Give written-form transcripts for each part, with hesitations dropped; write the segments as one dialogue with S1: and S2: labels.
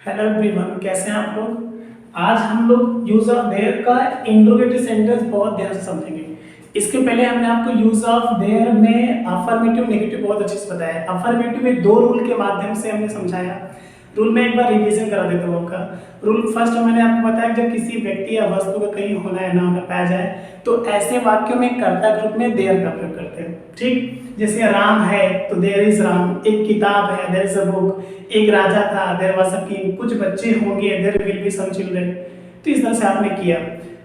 S1: Hello everyone, कैसे हैं आप लोग। आज हम लोग यूज ऑफ देयर का इंट्रोगेटिव सेंटेंस बहुत ध्यान से समझेंगे। इसके पहले हमने आपको यूज ऑफ देयर में अफर्मेटिव नेगेटिव बहुत अच्छे से बताया। अफर्मेटिव में दो रूल के माध्यम से हमने समझाया। रूल में एक बार रिवीजन करा देता हूँ आपका। रूल फर्स्ट मैंने आपको बताया, जब किसी व्यक्ति या वस्तु का कहीं होना या ना होना पाया जाए तो ऐसे वाक्यों में कर्ता ग्रुप में देयर का प्रयोग करते हैं। ठीक, जैसे राम है तो देयर इज राम, एक किताब है देयर इज अ बुक, एक राजा था देयर वाज अ किंग, कुछ बच्चे होंगे there will be some children. तो इस तरह से आपने किया।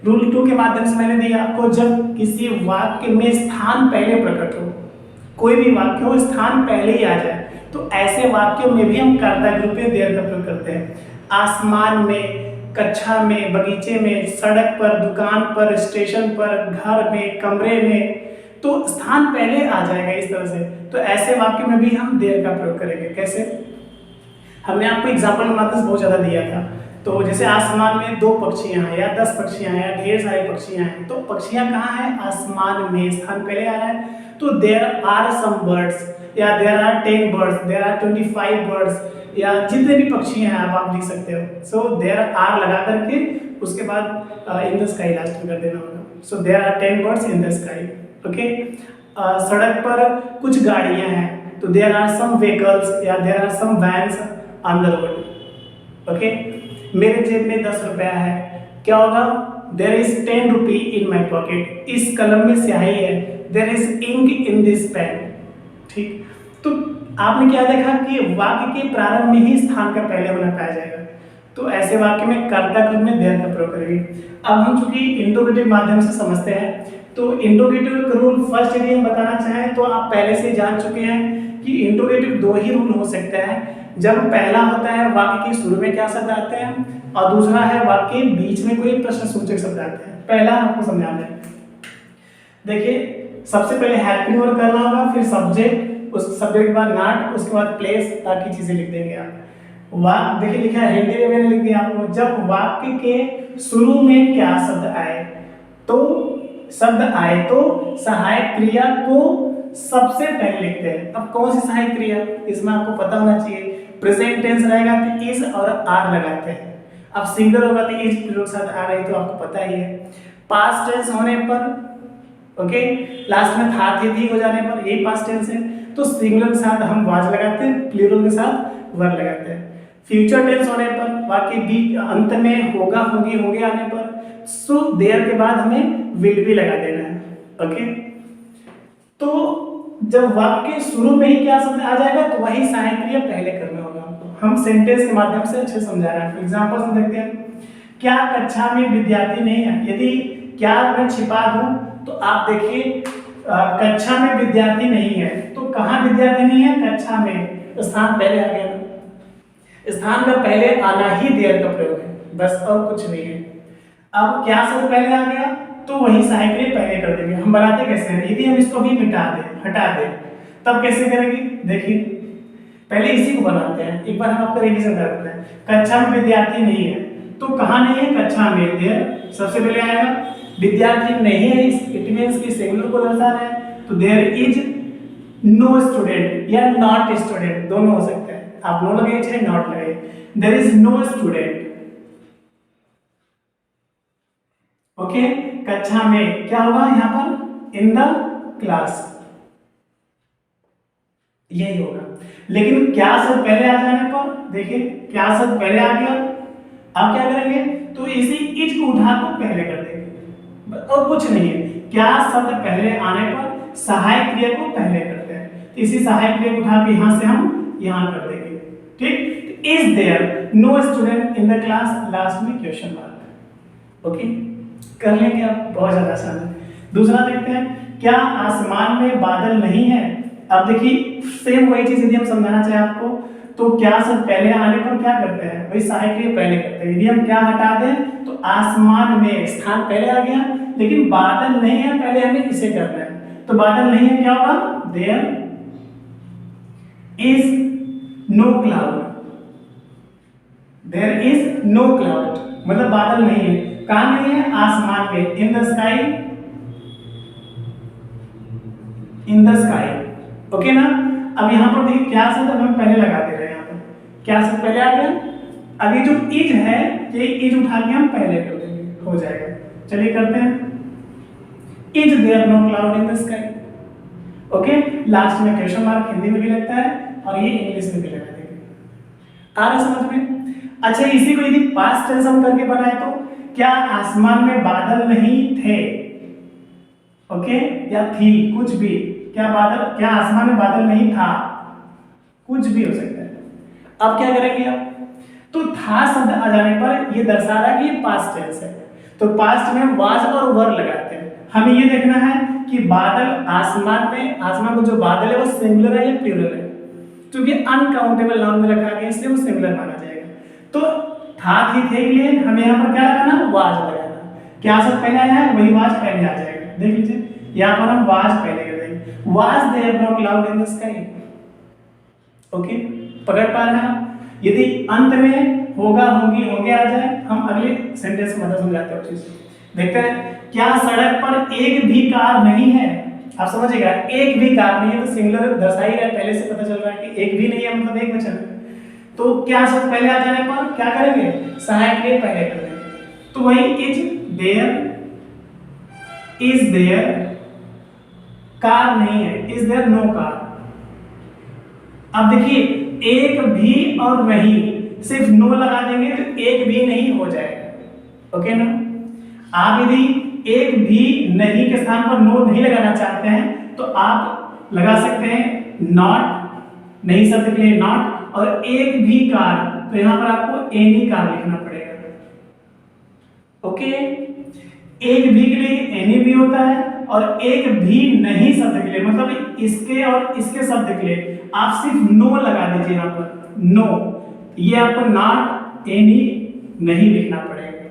S1: रूल 2 के माध्यम से मैंने दिया आपको, जब किसी वाक्य में स्थान पहले प्रकट हो, कोई भी वाक्य हो स्थान पहले ही आ जाए, तो ऐसे वाक्यों में भी हम कर्ता ग्रुप में देयर का प्रयोग करते हैं। आसमान में, कक्षा में, बगीचे में, सड़क पर, दुकान पर, स्टेशन पर, घर में, कमरे में, तो स्थान पहले आ जाएगा इस तरह से। तो ऐसे वाक्य में भी हम देयर का प्रयोग करेंगे। कैसे? हमने आपको एग्जाम्पल में मात्र बहुत ज़्यादा दिया था। तो जैसे आसमान में 2 पक्षियां हैं या 10 पक्षियां हैं या ढेर सारे पक्षियां हैं, तो पक्षियां कहाँ हैं? आसमान में, स्थान पहले आ रहा है। तो देयर आर सम बर्ड्स या there are 10 birds, there are 25 birds, या जितने भी पक्षी हैं आप लिख सकते हो। सो देयर आर लगा करके उसके बाद इन द स्काई लास्ट में कर देना होगा। So there are 10 birds in the sky. Okay. सड़क पर कुछ गाड़ियां हैं तो देयर आर सम व्हीकल्स या there are some vans on the road. Okay. मेरे जेब में 10 रुपया है, क्या होगा? There is 10 rupee in my pocket, इस कलम में स्याही है, there is ink in this pen. ठीक, तो आपने क्या देखा कि वाक्य के प्रारंभ में ही स्थान का पहले होना पाया जाएगा। तो ऐसे वाक्य में कर्ता ग्रुप में देयर का प्रयोग करेंगे। अब हम चूंकि इंट्रोगेटिव माध्यम से समझते हैं, तो इंट्रोगेटिव का रूल फर्स्ट यदि हम बताना चाहें तो आप पहले से जान चुके हैं कि इंट्रोगेटिव 2 ही रूल हो सकते हैं। जब पहला होता है वाक्य के शुरू में क्या शब्द आते हैं, और दूसरा है वाक्य के बीच में कोई प्रश्नसूचक शब्द आते हैं। पहला आपको समझाना है। देखिए, सबसे पहले हेल्पिंग वर्ब करना होगा, फिर सब्जेक्ट, उस सब्जेक्ट के बाद नॉट, उसके बाद प्लेस, ताकि चीजें लिख देंगे आप। वाक्य देखिए लिखा है, हिंदी में मैंने लिख दिया आपको। जब वाक्य के शुरू में क्या शब्द आए, तो शब्द आए तो सहायक क्रिया को सबसे पहले लिखते हैं। अब कौन सी सहायक क्रिया, इसमें आपको पता होना चाहिए। प्रेजेंट टेंस रहेगा तो इज और आर लगाते हैं। अब सिंगुलर होगा तो इज के साथ आ रही, तो आपको पता ही है। पास्ट टेंस होने पर, ओके, लास्ट में था थी हो जाने पर, यही पास्ट टेंस है, तो सिंगुलर के साथ हम वाज लगाते हैं, प्लूरल के साथ वर लगाते हैं। फ्यूचर टेंस होने पर, वाक्य बीच अंत में होगा, होगी, होंगे आने पर, सो देयर के बाद हमें विल भी लगा देना है। ओके। तो जब वाक्य शुरू में ही क्या शब्द आ जाएगा तो वही सहायक क्रिया पहले करना होगा हमको। हम सेंटेंस के माध्यम से अच्छे समझा रहे हैं। एग्जांपल से देखते हैं। क्या कक्षा में विद्यार्थी नहीं है? यदि क्या मैं छिपा दूं तो आप देखिए, कक्षा में विद्यार्थी नहीं है, तो कहाँ विद्यार्थी नहीं है? कक्षा में, स्थान पहले आ गया। स्थान का पहले आना ही देयर का प्रयोग है, बस और कुछ नहीं है। अब क्या शब्द पहले आ गया तो वही सहायक क्रिया पहले कर देंगे। हम बनाते कैसे हैं? यदि हम इसको भी हटा दें तब कैसे करेंगे? देखिए, पहले इसी को बनाते हैं, एक बार हम आपका रिवीजन कर देते हैं। कक्षा में विद्यार्थी नहीं है, तो कहाँ नहीं है? कक्षा में। देयर सबसे पहले आएगा। विद्यार्थी नहीं है, इट मींस कि सिंगुलर को दर्शा रहा है, तो देयर इज नो स्टूडेंट या नॉट स्टूडेंट, दोनों हो सकते हैं। आप नो लगाइए चाहे नॉट लगाइए। There is no student. Okay. कक्षा में क्या होगा यहाँ पर? इन द क्लास, यही होगा। लेकिन क्या शब्द पहले आ जाने पर, देखिए क्या शब्द पहले आ गया, आप क्या करेंगे? तो इसी इज को उठा कर पहले कर देंगे, और कुछ नहीं है। क्या शब्द पहले आने पर सहायक क्रिया को पहले करते हैं, तो इसी सहायक क्रिया को उठा के यहां से हम यहां कर देंगे। ठीक, is there no student in the class, last में क्वेश्चन मार्क। ओके, कर लेंगे आप, बहुत ज्यादा आसान है। दूसरा देखते हैं, क्या आसमान में बादल नहीं है? अब देखिए सेम वही चीज यदि हम समझाना चाहे आपको, तो क्या शब्द पहले आने पर क्या करते हैं? वही सहायक क्रिया पहले करते हैं। यदि हम क्या हटा दें तो आसमान में, स्थान पहले आ गया, लेकिन बादल नहीं है, पहले हमें इसे करना है। तो बादल नहीं है, क्या होगा? There is no cloud. There is no cloud मतलब बादल नहीं है। कहां नहीं है? आसमान में। In the sky, in the sky. Okay ना। अब यहां पर देखिए क्या शब्द हम पहले लगा दे रहे हैं। यहाँ पर क्या शब्द पहले आ गया? अब ये जो इज है, ये इज उठा के हम पहले कर देंगे, हो जाएगा। चलिए करते हैं। Is there no cloud in the sky. Okay, last में क्वेश्चन मार्क हिंदी में भी लगता है और ये इंग्लिश में भी लगा देंगे। आ रहा समझ में? अच्छा, इसी को यदि पास्ट टेंस हम करके बनाए तो क्या आसमान में बादल नहीं थे? ओके, या थी, कुछ भी। क्या आसमान में बादल नहीं था? कुछ भी हो सकता है। अब क्या करेंगे आप? तो था शब्द आ जाने पर ये दर्शा रहा है कि ये पास्ट टेंस है, तो पास्ट में वाज और वर लगाते हैं। हमें ये देखना है कि बादल आसमान में जो बादल है वो सिंगुलर है या प्लूरल है। क्योंकि अनकाउंटेबल नाउन में रखा गया इसलिए वो सिंगुलर माना जाएगा। तो था थी थे के लिए हमें यहाँ पर क्या लगाना? वाज लगाना। क्या शब्द पहले आया है वही वाज पहले आ जाएगा। देख लीजिए, यहाँ पर हम वाज पहले कर देंगे। Was there no cloud in the sky. Okay, पकड़ पा रहे हैं आप? यदि अंत में होगा, होंगी, होंगे आ जाए, हम अगले सेंटेंस में मतलब समझाते हैं चीज। देखते हैं, क्या सड़क पर एक भी कार नहीं है? आप समझिएगा, एक भी कार नहीं है तो सिंगुलर दर्शा ही रहा है, पहले से पता चल रहा है कि एक भी नहीं है मतलब एक वचन है। तो क्या शब्द पहले आ जाने पर क्या करेंगे? सहायक के पहले कर देंगे। तो वही इज देयर कार नहीं है, इज देयर नो कार। अब देखिए, एक भी और नहीं, सिर्फ नो लगा देंगे तो एक भी नहीं हो जाएगा। ओके ना? आप यदि एक भी नहीं के स्थान पर नो नहीं लगाना चाहते हैं तो आप लगा सकते हैं नॉट, नहीं शब्द के लिए नॉट, और एक भी कार, तो यहां पर आपको एनी कार लिखना पड़ेगा। ओके, एक भी के लिए एनी भी होता है और एक भी नहीं शब्द के लिए, मतलब इसके और इसके शब्द के लिए आप सिर्फ नो लगा दीजिए। यहाँ पर नो, ये आपको नॉट एनी नहीं लिखना पड़ेगा,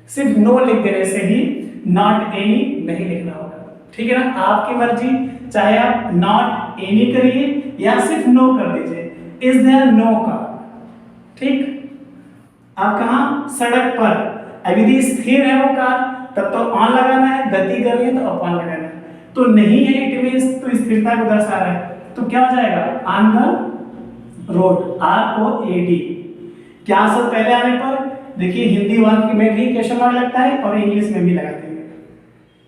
S1: सिर्फ नो लिख देने से ही नॉट एनी नहीं लिखना होगा। ठीक है ना? आपकी मर्जी, चाहे आप नॉट एनी करिए या सिर्फ नो कर दीजिए। Is there no car? ठीक, आप कहा सड़क पर, अब यदि स्थिर है वो कार तब तो ऑन लगाना है, गति कर रही है तो अपॉन लगाना है। तो नहीं है इट मींस तो स्थिरता को दर्शा रहा है, तो क्या हो जाएगा? On the road, ROAD। क्या शब्द पहले आने पर? देखिए, हिंदी वाक्य में भी क्वेश्चन मार्क लगता है और इंग्लिश में भी लगा देंगे।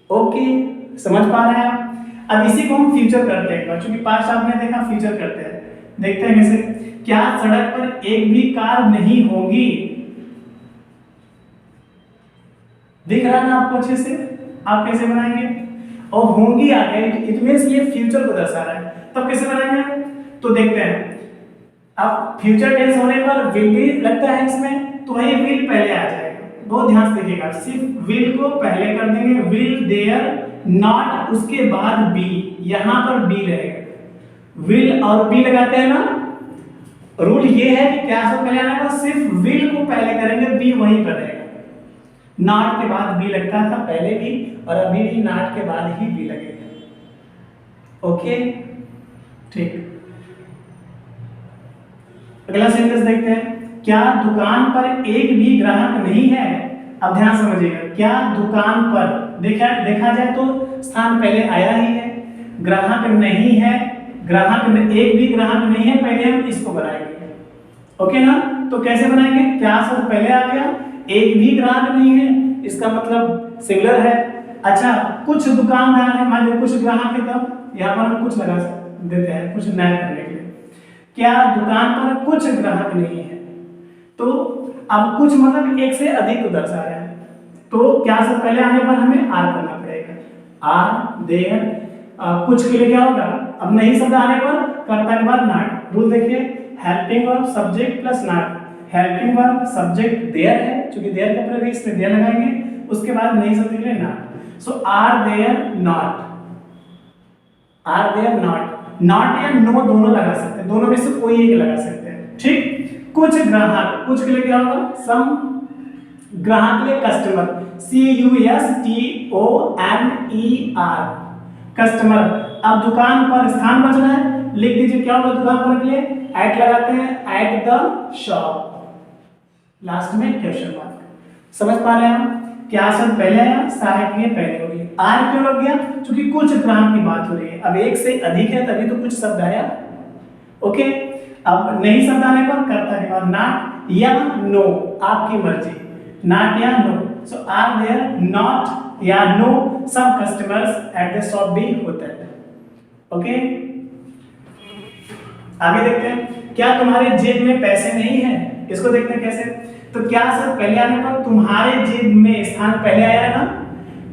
S1: ओके, समझ पा रहे हैं आप? अब इसी को हम फ्यूचर करते हैं, क्योंकि पास्ट आपने देखा, फ्यूचर करते हैं। देखते हैं कैसे। क्या सड़क पर एक भी कार नहीं होगी? दिख रहा है ना आपको अच्छे से? आप कैसे बनाएंगे? और होंगी आ गया, इट मींस ये फ्यूचर को दर्शा रहा है, तब कैसे बनाएंगे? तो देखते हैं। अब फ्यूचर टेंस होने पर विल भी लगता है इसमें, तो वही विल पहले आ जाएगा। बहुत ध्यान से देखिएगा, सिर्फ विल को पहले कर देंगे, विल देयर नॉट, उसके बाद बी, यहां पर बी रहेगा। विल और बी लगाते हैं ना, रूल ये है कि क्या सब पहले आना है, सिर्फ विल को पहले करेंगे, बी वहीं पर रहेगा। नॉट के बाद बी लगता था पहले भी, और अभी भी नॉट के बाद ही बी लगेगा। ओके, ठीक। अगला सेंटेंस देखते हैं। क्या दुकान पर एक भी ग्राहक नहीं है? अब ध्यान समझिएगा, क्या दुकान पर देखा जाए तो स्थान पहले आया ही है, ग्राहक नहीं है, एक भी ग्राहक नहीं है, पहले हम इसको बनाएंगे। ओके ना? तो कैसे बनाएंगे? क्या शब्द पहले आ गया? एक भी ग्राहक नहीं है, इसका मतलब सिंगुलर है। अच्छा, कुछ दुकानदार है, मान लो कुछ ग्राहक है, तब यहाँ पर हम कुछ लगा देते हैं, कुछ नया करने के लिए। क्या दुकान पर कुछ ग्राहक नहीं है? तो अब कुछ मतलब एक से अधिक को दर्शा रहा है, तो क्या शब्द पहले आने पर हमें आर करना पड़ेगा। आर देयर, कुछ के लिए क्या होगा? अब नहीं शब्द आने पर कर्ता के बाद नॉट। रूल देखिए, helping verb subject plus not. Helping verb subject there है, क्योंकि देयर का प्रयोग इसमें देयर लगाएंगे, उसके बाद नहीं शब्द के लिए not. So are there not, are there not. Not या नो दोनों लगा सकते हैं, दोनों में से कोई एक लगा सकते हैं। ठीक, कुछ ग्राहक, कुछ के लिए क्या होगा? सम, ग्राहक के लिए कस्टमर, CUSTOMER, कस्टमर। अब दुकान पर स्थान बचना है, लिख दीजिए क्या होगा दुकान पर के लिए? एट लगाते हैं, एट द शॉप, लास्ट में क्वेश्चन मार्क। समझ पा रहे हैं हम? क्या शब्द पहले आया? सहायक के पहले हो गई। आर क्यों लग गया? क्योंकि कुछ ग्राहक की बात हो रही है, अब एक से अधिक है तभी तो कुछ शब्द आया। ओके, अब नहीं शब्द आने पर कर्ता के बाद नॉट, या नो, आपकी मर्जी, नॉट या no. So are there not या no some customers at the shop भी होता है। ओके, आगे देखते हैं, क्या तुम्हारे जेब में पैसे नहीं है? इसको देखते हैं कैसे। तो क्या सर पहले आने पर तुम्हारे जेब में स्थान पहले आया है ना,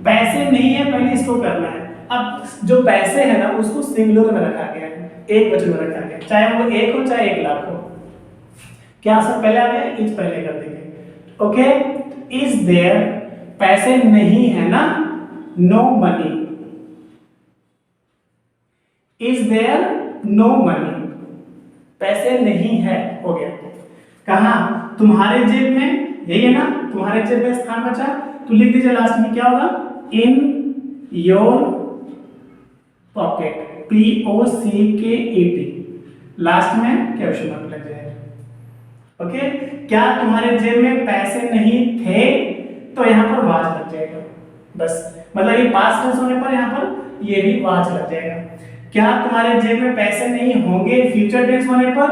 S1: पैसे नहीं है पहले इसको करना है। अब जो पैसे है ना उसको सिंगुलर में रखा गया है, एक वचन में रखा गया, चाहे वो एक हो चाहे 1,00,000 हो। क्या सर पहले आ गया, इज पहले कर देंगे। ओके, इज देयर, पैसे नहीं है ना, no money, is there no money, पैसे नहीं है, हो गया। कहा, तुम्हारे जेब में, यही है ना, तुम्हारे जेब में स्थान बचा, तो लिख दीजिए लास्ट में क्या होगा, in your pocket, POCKET, last में क्वेश्चन मार्क लग जाएगा। ओके, क्या तुम्हारे जेब में पैसे नहीं थे, तो यहाँ पर वाज लग जाएगा, बस, मतलब ये पास्ट टेंस होने पर यहाँ पर ये भी वाज लग जाएगा। क्या तुम्हारे जेब में पैसे नहीं होंगे, फ्यूचर टेंस होने पर,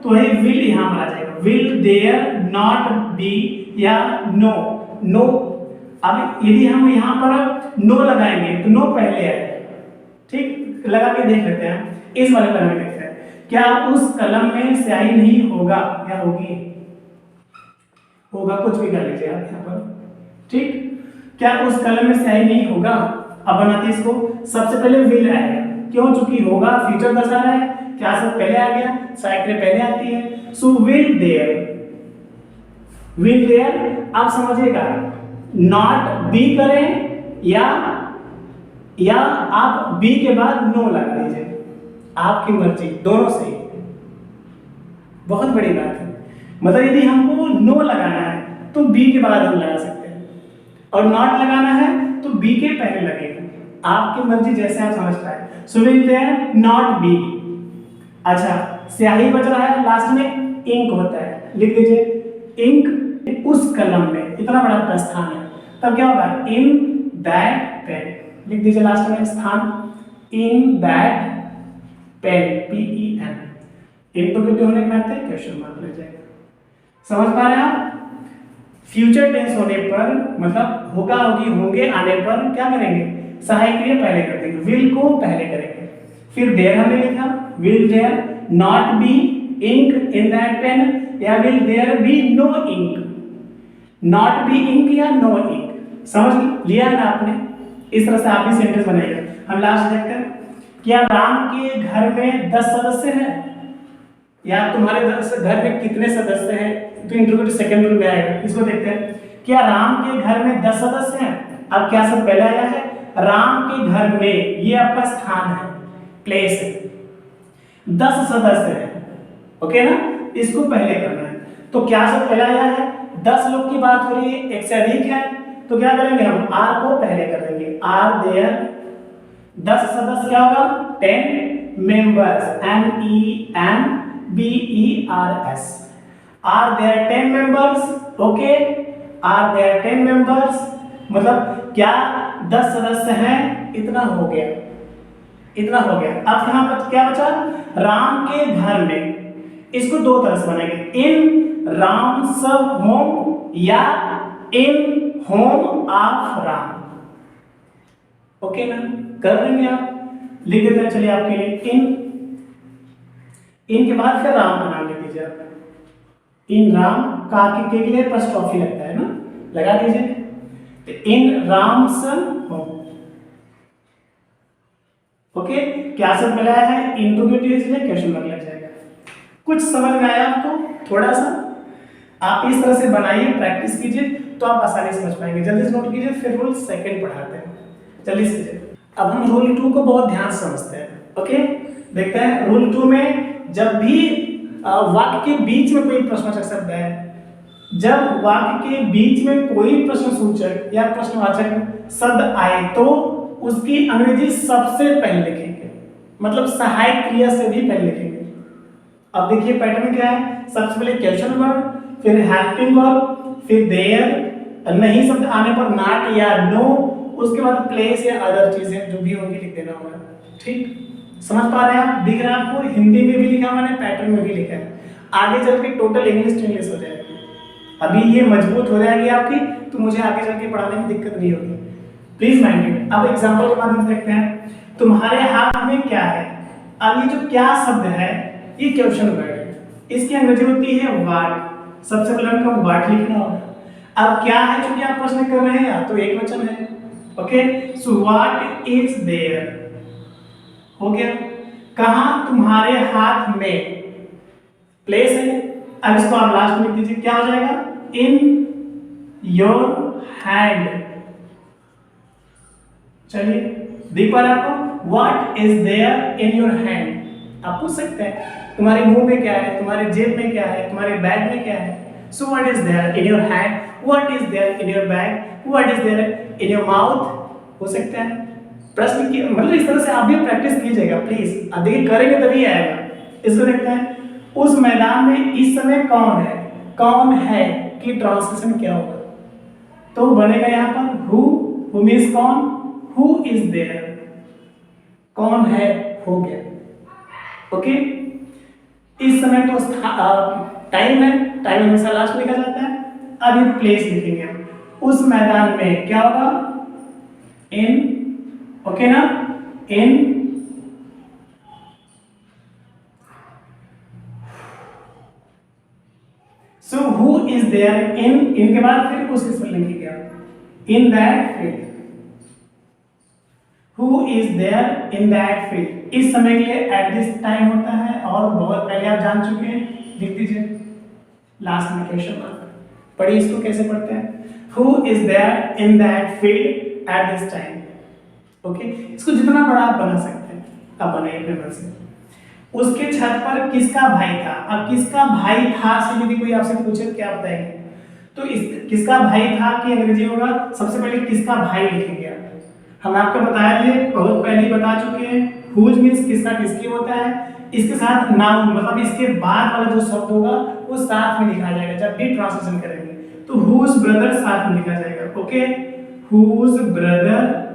S1: तो ये विल यहाँ पर आ जाएगा, विल देयर नॉट बी या नो, नो। अब यदि हम यहाँ पर नो लगाएंगे तो नो पहले आएगा, ठीक, लगा के देख लेते हैं, इस वाले लगा के देखते हैं, क्या उस कलम में स्याही नहीं होगा या होगी, होगा, कुछ भी कर लीजिए आप यहाँ पर, ठीक, क्या उस कलम में स्याही नहीं होगा। अब बनाते हैं इसको, सबसे पहले विल आएगा, क्यों, चूंकि होगा फ्यूचर दर्शा रहा है, क्या सब पहले आ गया, साइकिल पहले आती है, so will there, will there. आप समझिएगा, नॉट बी करें या आप बी के बाद नो लगा दीजिए, आपकी मर्जी, दोनों सही, बहुत बड़ी बात है। मतलब यदि हमको नो लगाना है तो बी के बाद हम लगा सकते हैं, और नॉट लगाना है तो बी के पहले लगेगा, आपकी मर्जी, जैसे आप समझ पाए। So will there not be. अच्छा, स्याही बच रहा है, लास्ट में इंक होता है, लिख दीजिए, इंक उस कलम में, इतना बड़ा प्रस्थान है, तब क्या होगा, इन दैट पेन, लिख दीजिए लास्ट में स्थान, इन दैट पेन, PEN, इंट्रोगेटिव होने के नाते क्वेश्चन मार्क लग जाएगा। समझ पा रहे हैं आप? फ्यूचर टेंस होने पर, मतलब होगा, होगी, होंगे आने पर क्या करेंगे, सहायक क्रिया पहले कर देंगे, विल को पहले करेंगे, फिर देयर हमने लिखा, will there not be ink in that pen, या will there be no ink, not be ink या नो इंक। समझ लिया ना आपने? इस तरह से आप भी सेंटेंस बनाइएगा। हम लास्ट देखते हैं, क्या राम के घर में 10 सदस्य हैं, या तुम्हारे घर में कितने सदस्य हैं, तो इंट्रोगेटिव सेकंड रूल में आएगा। इसको देखते हैं, क्या राम के घर में 10 सदस्य हैं। अब क्या सब पहले आया है, राम के घर में, ये आपका स्थान है, प्लेस है, 10 सदस्य हैं, ओके ना, इसको पहले करना है। तो क्या सब पहले आया है, 10 लोग की बात हो रही है, एक से अधिक है, तो क्या करेंगे हम, आर को पहले कर देंगे, आर देयर 10 सदस्य क्या होगा, 10 members, MEMBERS, are there 10 members, okay, are there 10 members, मतलब क्या 10 सदस्य हैं, इतना हो गया, इतना हो गया। अब यहाँ पर क्या बचा, राम के घर में, इसको दो तरह से बनेंगे, इन राम्स होम या इन होम ऑफ राम, ओके ना, कर लेंगे आप, लिख देते हैं, चलिए आपके लिए इन के बाद फिर राम का नाम लिख दीजिए आप, इन राम, का के लिए अपॉस्ट्रोफी लगता है ना, लगा दीजिए, तो इन राम्स होम, ओके। क्या सब मिला है, इंट्रोगेटिव इसलिए क्वेश्चन मार्क लग जाएगा। कुछ समझ में आया आपको, थोड़ा सा आप इस तरह से बनाइए, प्रैक्टिस कीजिए, तो आप आसानी से समझ पाएंगे। जल्दी से नोट कीजिए, फिर रूल सेकंड पढ़ाते हैं, जल्दी से कीजिए। अब हम रूल 2 को बहुत ध्यान से समझते हैं, ओके। देखते हैं रूल 2 में, जब भी वाक्य के बीच में कोई प्रश्नवाचक शब्द है, जब वाक्य के बीच में कोई प्रश्नसूचक या प्रश्नवाचक शब्द आए, तो उसकी अंग्रेजी सबसे पहले लिखेंगे, मतलब सहायक क्रिया से भी पहले लिखेंगे। अब देखिए पैटर्न क्या है, सबसे पहले क्वेश्चन वर्ड, फिर हेल्पिंग वर्ब, फिर देयर, नहीं शब्द आने पर नॉट या नो, उसके बाद प्लेस या अदर चीजें जो भी होंगी लिख देना होगा, ठीक। समझ पा रहे हैं आप? दिख रहा है आपको? हिंदी में भी लिखा मैंने, पैटर्न में भी लिखा है, आगे चल के टोटल इंग्लिश टू इंग्लिश हो जाएगा। अभी ये मजबूत हो जाएगी आपकी, तो मुझे आगे चल के पढ़ाने में दिक्कत नहीं होगी। Please mind it. अब एग्जांपल के माध्यम से देखते हैं, तुम्हारे हाथ में क्या है। अब ये जो क्या शब्द है ये क्वेश्चन वर्ड है, इसकी अंग्रेजी होती है व्हाट। सबसे पहले हमको व्हाट लिखना होगा। अब क्या है, चूंकि आप प्रश्न कर रहे हैं तो एक वचन है। Okay, so what is there हो गया। कहां, तुम्हारे हाथ में, प्लेस है। अब इसको आप लास्ट में लिख दीजिए, क्या हो जाएगा, इन योर हैंड। चलिए देख पा रहे आपको, what is there in your hand. आप पूछ सकते हैं तुम्हारे मुंह में क्या है, तुम्हारे जेब में क्या है, तुम्हारे बैग में क्या है। So what is there in your hand, what is there in your bag, what is there in your mouth. हो सकता है प्रश्न की, मतलब इस तरह से आप भी प्रैक्टिस कीजिएगा प्लीज। अब देखिए करेंगे तभी आएगा। इसको देखते हैं, उस मैदान में इस समय कौन है। कौन है कि ट्रांसलेशन क्या होगा, तो बनेगा यहाँ पर हु मींस कौन, हु इज देयर, कौन है हो गया। ओके, इस समय तो टाइम है, टाइम हमेशा लास्ट में लिखा जाता है। अब ये प्लेस लिखेंगे, उस मैदान में क्या होगा, इन, ओके ना, in so who is there in, इनके बाद फिर उस स्पेलिंग लिखिएगा, in that field. Who is there in that field, इस समय के लिए एट दिस टाइम होता है, और बहुत पहले आप जान चुके हैं, लिख दीजिए लास्ट में क्वेश्चन मार्क। पढ़िए इसको कैसे पढ़ते हैं, who is there in that field at this time. Okay, इसको जितना बड़ा आप बना सकते हैं आप बनाइए अपने मन से। उसके छत पर किसका भाई था। अब किसका भाई था से यदि कोई आपसे पूछे तो क्या बताएंगे, तो इस किसका भाई था की अंग्रेजी होगा, सबसे पहले किसका भाई लिखेंगे आप। हम आपको बताए थे, बहुत पहले ही बता चुके हैं, हुज मींस किसका किसकी होता है, इसके साथ नाउन मतलब इसके बाद वाला जो शब्द होगा वो साथ में लिखा जाएगा जब भी ट्रांसलेशन करेंगे, तो हुज ब्रदर साथ में लिखा जाएगा। ओके, हुज ब्रदर,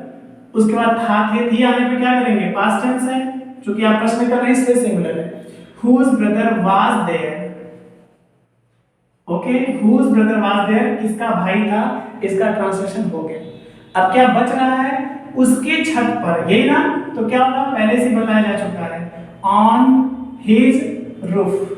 S1: उसके बाद था थे थी आने पे क्या करेंगे, पास्ट टेंस है, क्योंकि आप प्रश्न कर रहे हैं इसलिए सिंगुलर है। Whose brother was there. Okay, whose brother was there, किसका भाई था, इसका ट्रांसलेशन हो गया। अब क्या बच रहा है, उसके छत पर, यही ना, तो क्या होगा, पहले से बताया जा चुका है, ऑन हिज रूफ,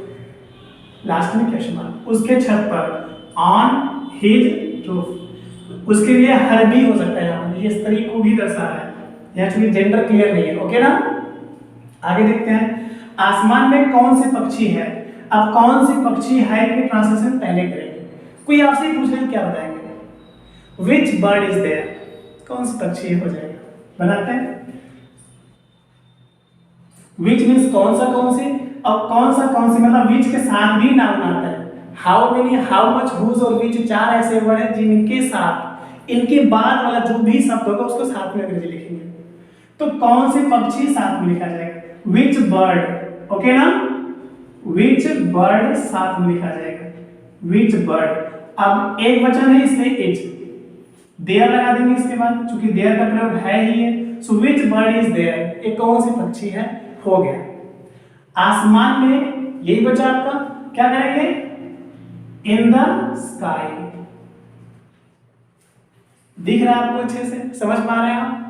S1: लास्ट में क्वेश्चन मार्क, उसके छत पर, ऑन हिज रूफ। उसके लिए हर भी हो सकता है, यहाँ ये स्त्री को भी दर्शा रहा है, यहाँ चूंकि जेंडर क्लियर नहीं है। ओके ना, आगे देखते हैं, आसमान में कौन से पक्षी है। अब कौन से पक्षी है कि ट्रांसलेशन पहले करेंगे, कोई आपसे पूछ ले क्या बताएंगे, विच बर्ड इज देयर, कौन से पक्षी हो जाएगा, बनाते हैं। विच मींस कौन सा कौन से, और कौन सा कौन से मतलब विच के साथ भी नाउन आता है। How many, how much, whose और विच, चार ऐसे वर्ड हैं जिनके साथ इनके बाद वाला जो भी शब्द होगा उसको साथ में अंग्रेजी लिखेंगे, तो कौन से पक्षी साथ में लिखा जाएगा, विच बर्ड। ओके ना, विच बर्ड साथ में लिखा जाएगा, विच बर्ड। अब एक वचन है इसलिए इज, देयर लगा देंगे इसके बाद, क्योंकि देयर का प्रयोग है ही है, सो विच बर्ड इज देयर, एक कौन सी पक्षी है हो गया। आसमान में, यही बचा आपका, क्या करेंगे, इन द स्काई। दिख रहा है आपको अच्छे से, समझ पा रहे हैं आप,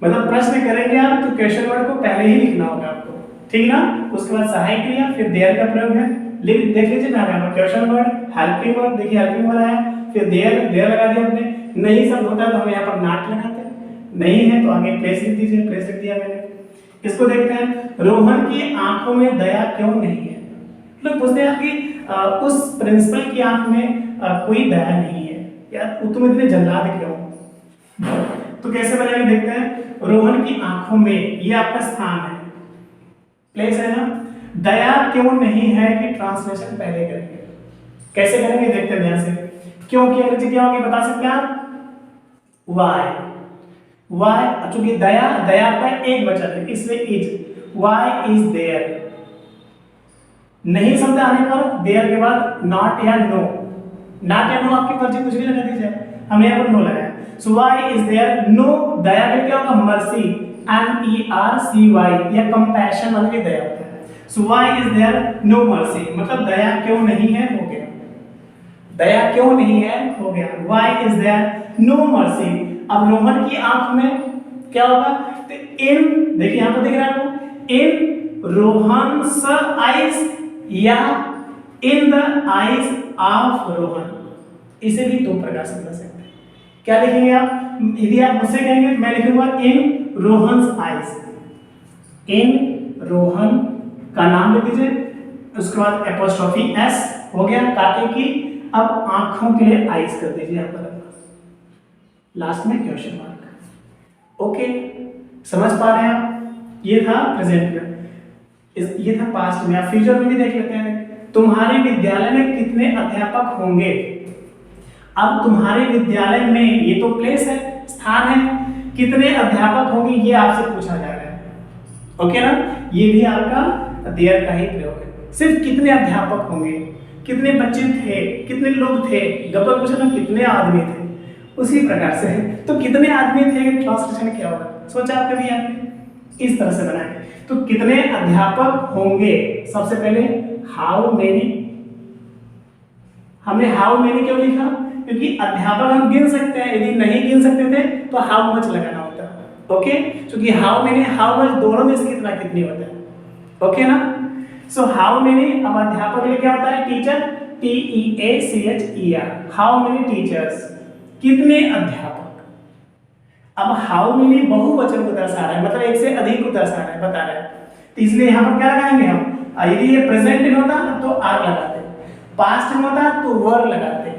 S1: मतलब प्रश्न करेंगे आप तो क्वेश्चन वर्ड को पहले ही लिखना होगा आपको, ठीक ना, उसके बाद सहायक क्रिया, फिर देयर का प्रयोग है, देख लीजिए ना, यहाँ पर क्वेश्चन वर्ड, हेल्पिंग वर्ड, देखिए हेल्पिंग वर्ड है, फिर देयर लगा दिया आपने, नहीं शब्द होता है तो हम यहाँ पर नॉट लगाते हैं, नहीं है तो आगे प्लेस लिख दीजिए, प्लेस लिख दिया मैंने। इसको देखते हैं, रोहन की आंखों में दया क्यों नहीं है। लोग पूछते हैं कि उस प्रिंसिपल की आंख में कोई दया नहीं है यार, वो तुम इतने जल्लाद क्यों, तो कैसे बनेगा देखते हैं, रोहन की आंखों में, ये आपका स्थान है, प्लेस है ना, दया क्यों नहीं है कि ट्रांसलेशन पहले करेंगे, कैसे करेंगे देखते हैं ध्यान से। क्योंकि अंग्रेजी क्या होगी बता सकते हैं आप, वाई, वाई, चूंकि दया, दया का एक वचन है इसलिए इज, वाई इज देयर, नहीं शब्द आने पर देयर के बाद नॉट या नो, नॉट या नो आपकी मर्जी कुछ भी लगा दीजिए, हमने यहाँ पर नो लगाया, सो वाई इज देयर नो, दया का क्या होगा, मर्सी, MERCY या कंपैशन वाली दया होता है, so why is there no mercy, मतलब दया क्यों नहीं है हो गया। दया क्यों नहीं है, हो गया। Why is there no mercy. अब रोहन की आंख में क्या होगा, तो इन, देखिए यहां पर दिख रहा है आपको, इन रोहन्स आइज या in the eyes of Rohan. इसे भी दो प्रकार से बता सकते हैं। क्या लिखेंगे आप, यदि आप मुझसे कहेंगे मैं लिखूंगा इन रोहन्स आइज, इन रोहन का नाम लिख दीजिए, उसके बाद एपोस्ट्रोफी एस हो गया ताकि कि अब आंखों के लिए आइज कर दीजिए यहां पर, लास्ट में क्वेश्चन मार्क। ओके, समझ पा रहे हैं आप, ये था प्रेजेंट में, ये था पास्ट में। आप फ्यूचर में भी देख लेते हैं, तुम्हारे विद्यालय में कितने अध्यापक होंगे। अब तुम्हारे विद्यालय में, ये तो प्लेस है, स्थान है, कितने अध्यापक होंगे ये आपसे पूछा जा रहा है। ओके ना, ये भी आपका देयर का ही प्रयोग है। सिर्फ कितने अध्यापक होंगे, कितने बच्चे थे, कितने लोग थे, गब्बर पूछा ना कितने आदमी थे, उसी प्रकार से है। तो कितने आदमी थे, ट्रांसलेशन क्या होगा, सोचा आप कभी आपने, इस तरह से बनाएंगे। तो कितने अध्यापक होंगे, सबसे पहले हाउ मेनी, हमने हाउ मेनी क्यों लिखा, क्योंकि अध्यापक हम गिन सकते हैं, यदि नहीं गिन सकते थे तो हाउ मच लगाना होता है। ओके, क्योंकि हाउ मेनी हाउ मच दोनों में से कितना कितनी होता है। ओके ना, सो हाउ मेनी, अब अध्यापक के लिए क्या होता है, teacher, TEACHER, how many teachers, कितने अध्यापक। अब हाउ मेनी बहुवचन को दर्शा रहा है, मतलब एक से अधिक को दर्शा रहा है, बता रहा है, तो इसलिए यहाँ पर क्या लगाएंगे हम, यदि ये प्रेजेंट में होता तो आर लगाते, पास्ट में होता तो वर लगाते।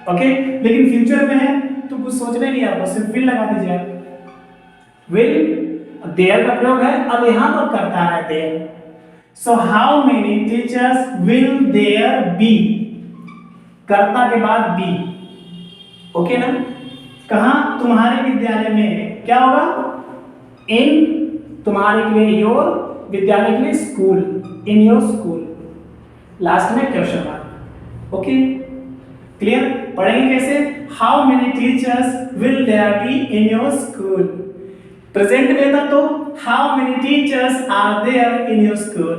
S1: ओके, लेकिन फ्यूचर में है तो कुछ सोचना नहीं आपको, सिर्फ विल लगा दीजिए। विल देयर का प्रयोग है, अब यहां पर करता है there. So how many teachers will there be, कर्ता के बाद बी। ओके ना, कहां, तुम्हारे विद्यालय में क्या होगा, इन, तुम्हारे के लिए योर, विद्यालय के लिए school, in your school, last में क्वेश्चन मार्क। ओके, क्लियर, पढ़ेंगे कैसे, how many teachers will there be in your school. Present में था तो how many teachers are there in your school.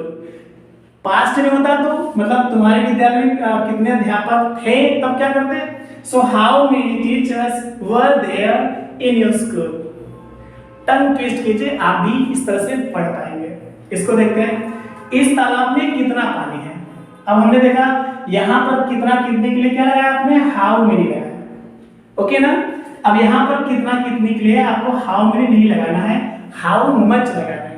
S1: Past में होता तो मतलब तुम्हारे विद्यालय में कितने अध्यापक थे, तब क्या करते, so how many teachers were there in your school. Tongue twist कीजिए, आप भी इस तरह से पढ़ पाएंगे। इसको देखते हैं, इस तालाब में कितना पानी है। अब हमने देखा यहां पर कितना कितने के लिए क्या लगाया आपने, हाउ मेनी लगाया। ओके ना, अब यहां पर कितना कितने के लिए आपको हाउ मेनी नहीं लगाना है, हाउ मच लगाना है।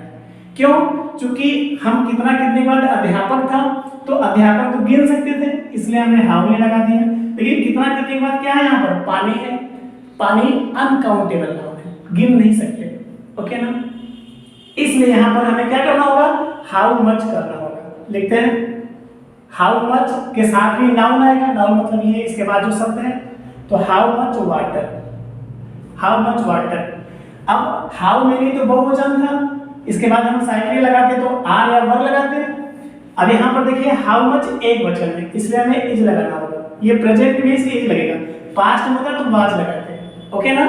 S1: क्यों, क्योंकि हम कितना कितने के बाद अध्यापक था तो अध्यापक तो गिन सकते थे, इसलिए हमने हाउ मेनी लगा दिया। लेकिन कितना कितने के बाद क्या है, यहाँ पर पानी है, पानी अनकाउंटेबल नाउन है, गिन नहीं सकते। ओके ना, इसलिए यहां पर हमें क्या करना होगा, हाउ मच करना होगा। लिखते हैं, हाउ मच के साथ भी नाउन आएगा, नाउन मतलब ये, इसके बाद जो शब्द है, तो how much water, how much water. अब हाउ मेनी तो बहुवचन था, इसके बाद हम साइक्लिक लगाते तो आर या वर लगाते। अब यहाँ पर देखिए हाउ मच एक वचन है, इसलिए हमें इज लगाना होगा, ये प्रेजेंट में इसलिए इज लगेगा, पास्ट में होता तो वाज लगाते हैं। ओके ना,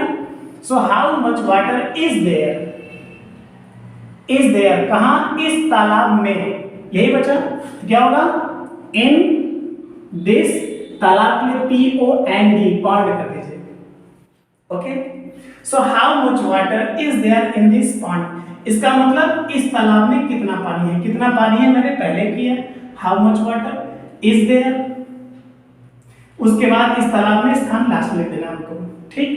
S1: so how much water is there, is there कहां, इस तालाब में, यही बचा, क्या होगा, इन दिस, तालाब के लिए POND, पॉन्ड कर दीजिए। Okay, so how much water is there in this pond, इसका मतलब इस तालाब में कितना पानी है, कितना पानी है मैंने पहले किया, how much water is there, उसके बाद इस तालाब में स्थान लास्ट में लिख देना हमको। ठीक,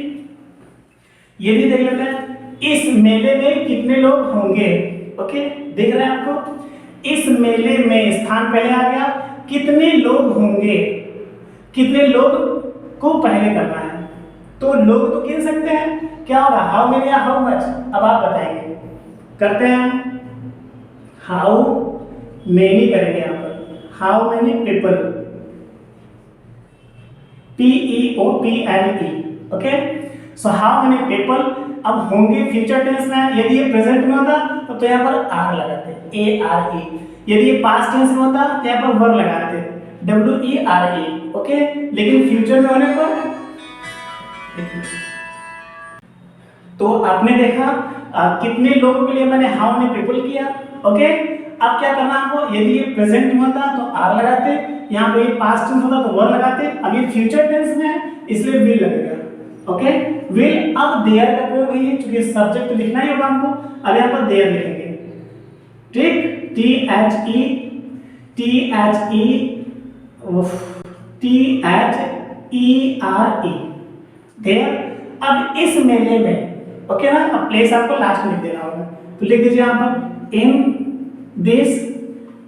S1: ये भी देख लेते हैं, इस मेले में कितने लोग होंगे। ओके, देख रहे हैं आपको, इस मेले में स्थान पहले आ गया, कितने लोग होंगे, कितने लोग को पहले करना है, तो लोग तो गिन सकते हैं, क्या होगा, हाउ मेनी या हाउ मच। अब आप बताएंगे, करते हैं, हाउ मेनी करेंगे यहाँ पर, how many people, PEOPLE। Okay, so how many people. अब होंगे फ्यूचर टेंस में, यदि ये प्रेजेंट में होता तो यहाँ पर आर लगाते, ARE। यदि ये पास्ट टेंस में होता तो यहाँ पर वर लगाते, WERE। ओके, लेकिन फ्यूचर में होने पर, तो आपने देखा कितने लोगों के लिए मैंने हाउ मेनी पीपल किया। ओके, अब क्या करना आपको, यदि ये प्रेजेंट में होता तो आर लगाते, यहाँ पे पास्ट टेंस होता तो वर लगाते, अब ये फ्यूचर टेंस में है इसलिए विल लगेगा। Okay, will. अब देयर का प्रयोग है, क्योंकि सब्जेक्ट तो लिखना ही होगा हमको, अब यहाँ पर देयर लिखेंगे। ठीक, THERE देयर। अब इस मेले में, ओके ना, अब प्लेस आपको लास्ट में लिख देना होगा, तो लिख दीजिए यहाँ पर in this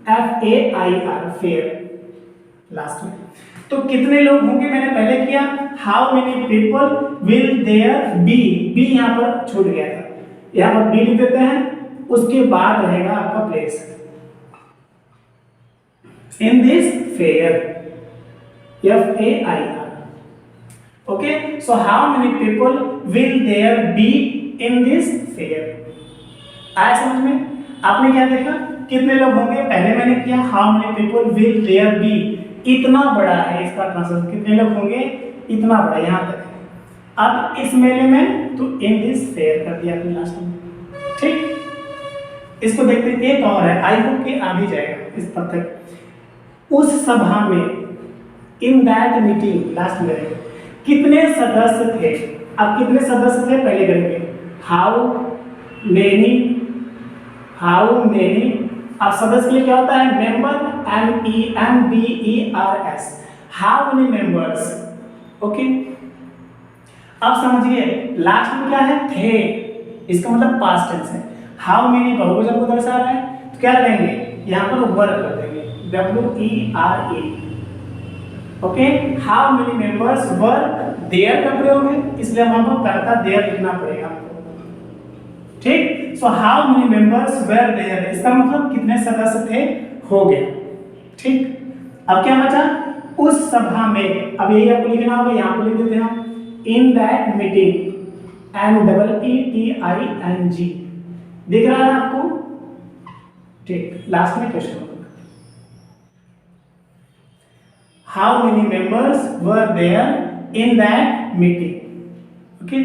S1: FAIR fair last में। तो कितने लोग होंगे मैंने पहले किया, how many people will there be, be यहाँ पर छूट गया था, यहाँ पर बी लिख देते हैं, उसके बाद रहेगा आपका place in this fair FAIR। Okay, so how many people will there be in this fair. आया समझ में? आपने क्या देखा, कितने लोग होंगे, पहले मैंने किया how many people will there be, इतना बड़ा है इसका ट्रांसलेशन, कितने लोग होंगे, इतना बड़ा, यहाँ तक है। अब इस मेले में तो इन दिस फेयर कर दिया अपने लास्ट में। ठीक, इसको देखते हैं, एक और है, आई होप कि आ भी जाएगा इस पद तक। उस सभा में, इन दैट मीटिंग लास्ट में रहेगा, कितने सदस्य थे। अब कितने सदस्य थे पहले करेंगे, हाउ मेनी, हाउ मेनी। अब सदस्य के लिए क्या होता है, member, MEMBERS, how many members. Okay, अब समझिए लास्ट में क्या है, थे, इसका मतलब पास्ट टेंस है। हाउ मेनी बहुवचन को दर्शा रहा है, तो क्या लगाएंगे, यहाँ पर वर कर देंगे, WERE। Okay, how many members were, there का प्रयोग है इसलिए हमको कर्ता देयर लिखना पड़ेगा हमको। ठीक, so how many members were there, इसका मतलब कितने सदस्य थे, हो गया। ठीक, अब क्या बचा, उस सभा में, अब यही आपको लिखना होगा, यहाँ पर लिख देते हैं इन दैट मीटिंग, MEETING, दिख रहा है ना आपको। ठीक, लास्ट में क्वेश्चन होगा, how many members were there in that meeting. Okay,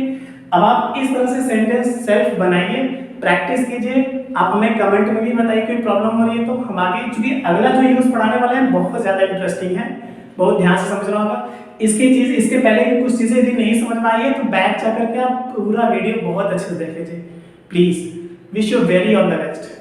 S1: अब आप इस तरह से सेंटेंस सेल्फ बनाइए, प्रैक्टिस कीजिए। आप हमें कमेंट में भी बताइए कोई प्रॉब्लम हो रही है तो हम आगे, क्योंकि अगला जो यूज पढ़ाने वाला है बहुत ज्यादा इंटरेस्टिंग है, बहुत ध्यान से समझना होगा। इसके पहले की कुछ चीजें यदि नहीं समझ में आई है तो बैक जा करके आप पूरा वीडियो बहुत अच्छे से देख लीजिए please. Wish you very all the best.